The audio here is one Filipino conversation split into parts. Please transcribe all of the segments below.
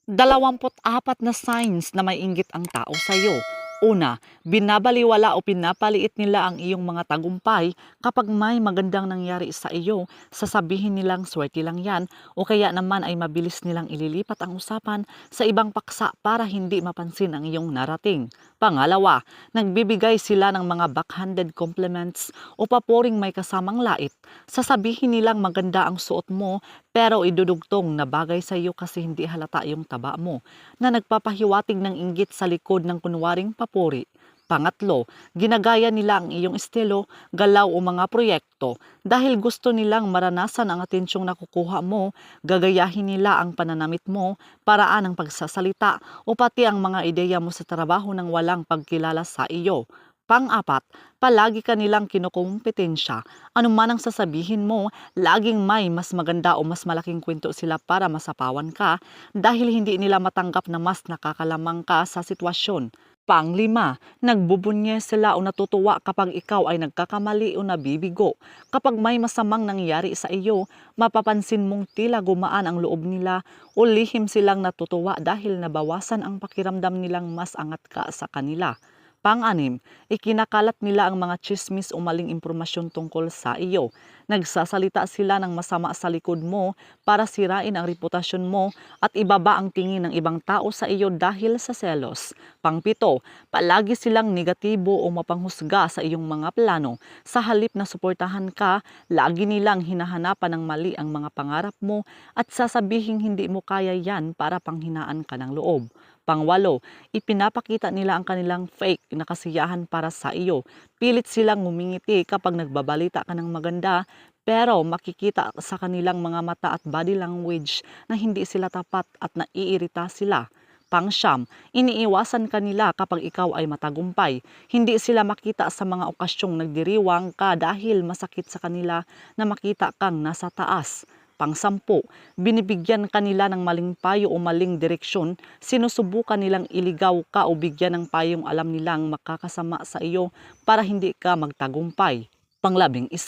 24 na signs na may inggit ang tao sa'yo. Una, binabaliwala o pinapaliit nila ang iyong mga tagumpay kapag may magandang nangyari sa iyo. Sasabihin nilang swerte lang yan o kaya naman ay mabilis nilang ililipat ang usapan sa ibang paksa para hindi mapansin ang iyong narating. Pangalawa, nagbibigay sila ng mga backhanded compliments o paporing may kasamang lait. Sasabihin nilang maganda ang suot mo pero idudugtong na bagay sa iyo kasi hindi halata yung taba mo na nagpapahiwatig ng inggit sa likod ng kunwaring papuri. Pangatlo, ginagaya nila ang iyong estilo, galaw o mga proyekto. Dahil gusto nilang maranasan ang atensyong nakukuha mo, gagayahin nila ang pananamit mo, paraan ng pagsasalita o pati ang mga ideya mo sa trabaho ng walang pagkilala sa iyo. Pang-apat, palagi ka nilang kinukumpetensya. Ano man ang sasabihin mo, laging may mas maganda o mas malaking kwento sila para masapawan ka dahil hindi nila matanggap na mas nakakalamang ka sa sitwasyon. Pang-lima, nagbubunye sila o natutuwa kapag ikaw ay nagkakamali o nabibigo. Kapag may masamang nangyari sa iyo, mapapansin mong tila gumaan ang loob nila o lihim silang natutuwa dahil nabawasan ang pakiramdam nilang mas angat ka sa kanila. Pang-anim, ikinakalat nila ang mga tsismis o maling impormasyon tungkol sa iyo. Nagsasalita sila ng masama sa likod mo para sirain ang reputasyon mo at ibaba ang tingin ng ibang tao sa iyo dahil sa selos. Pang-pito, palagi silang negatibo o mapanghusga sa iyong mga plano. Sa halip na suportahan ka, lagi nilang hinahanapan ng mali ang mga pangarap mo at sasabihing hindi mo kaya yan para panghinaan ka ng loob. Pangwalo, ipinapakita nila ang kanilang fake na kasiyahan para sa iyo. Pilit silang ngumingiti kapag nagbabalita ka ng maganda, pero makikita sa kanilang mga mata at body language na hindi sila tapat at naiirita sila. Pangsyam, iniiwasan kanila kapag ikaw ay matagumpay. Hindi sila makita sa mga okasyong nagdiriwang ka dahil masakit sa kanila na makita kang nasa taas. Pang-10, binibigyan kanila ng maling payo o maling direksyon, sinusubukan nilang iligaw ka o bigyan ng payong alam nilang makakasama sa iyo para hindi ka magtagumpay. Pang-11,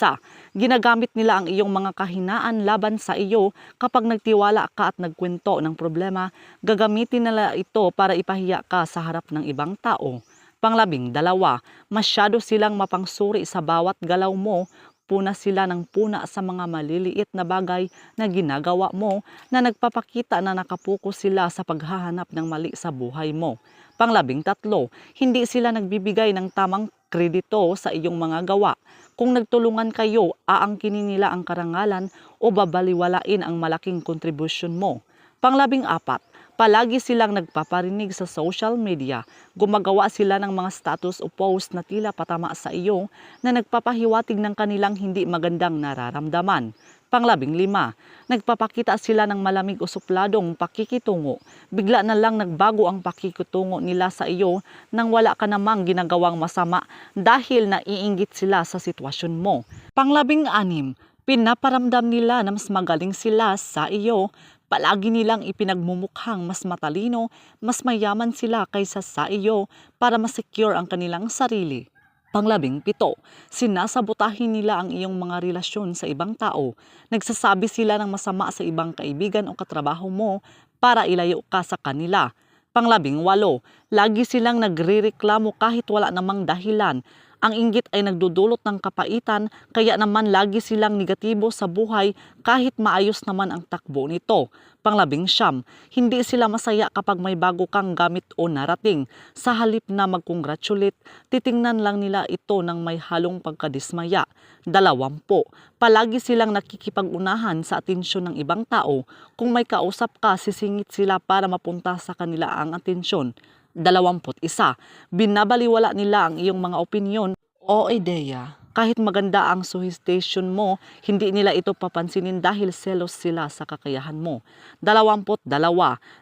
ginagamit nila ang iyong mga kahinaan laban sa iyo kapag nagtiwala ka at nagkwento ng problema, gagamitin nila ito para ipahiya ka sa harap ng ibang tao. Pang-12, masyado silang mapangsuri sa bawat galaw mo. Puna sila ng puna sa mga maliliit na bagay na ginagawa mo na nagpapakita na nakapokus sila sa paghahanap ng mali sa buhay mo. Pang-13, hindi sila nagbibigay ng tamang kredito sa iyong mga gawa. Kung nagtulungan kayo, aangkinin nila ang karangalan o babaliwalain ang malaking kontribusyon mo. Pang-14, palagi silang nagpaparinig sa social media. Gumagawa sila ng mga status o post na tila patama sa iyo na nagpapahiwatig ng kanilang hindi magandang nararamdaman. Pang-15, nagpapakita sila ng malamig o supladong pakikitungo. Bigla na lang nagbago ang pakikitungo nila sa iyo nang wala ka namang ginagawang masama dahil naiinggit sila sa sitwasyon mo. Pang-16, pinaparamdam nila na mas magaling sila sa iyo. Palagi nilang ipinagmumukhang mas matalino, mas mayaman sila kaysa sa iyo para masecure ang kanilang sarili. Pang-17, sinasabotahin nila ang iyong mga relasyon sa ibang tao. Nagsasabi sila ng masama sa ibang kaibigan o katrabaho mo para ilayo ka sa kanila. Pang-18, lagi silang nagrereklamo kahit wala namang dahilan. Ang inggit ay nagdudulot ng kapaitan, kaya naman lagi silang negatibo sa buhay kahit maayos naman ang takbo nito. Pang-19, hindi sila masaya kapag may bago kang gamit o narating. Sa halip na mag-congratulate, titingnan lang nila ito ng may halong pagkadismaya. 20, palagi silang nakikipag-unahan sa atensyon ng ibang tao. Kung may kausap ka, sisingit sila para mapunta sa kanila ang atensyon. 21, binabaliwala nila ang iyong mga opinyon o ideya. Kahit maganda ang suggestion mo, hindi nila ito papansinin dahil selos sila sa kakayahan mo. 22,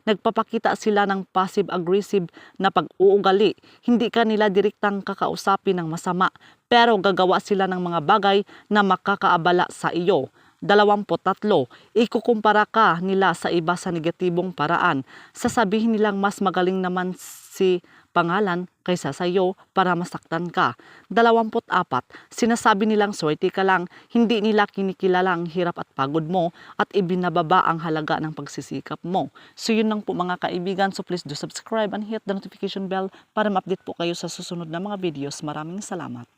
nagpapakita sila ng passive-aggressive na pag-uugali. Hindi ka nila direktang kakausapin ng masama, pero gagawa sila ng mga bagay na makakaabala sa iyo. 23, ikukumpara ka nila sa iba sa negatibong paraan. Sasabihin nilang mas magaling naman si pangalan kaysa sa iyo para masaktan ka. 24, sinasabi nilang swerte ka lang, hindi nila kinikilala ang hirap at pagod mo at ibinababa ang halaga ng pagsisikap mo. So yun lang po mga kaibigan, so please do subscribe and hit the notification bell para ma-update po kayo sa susunod na mga videos. Maraming salamat.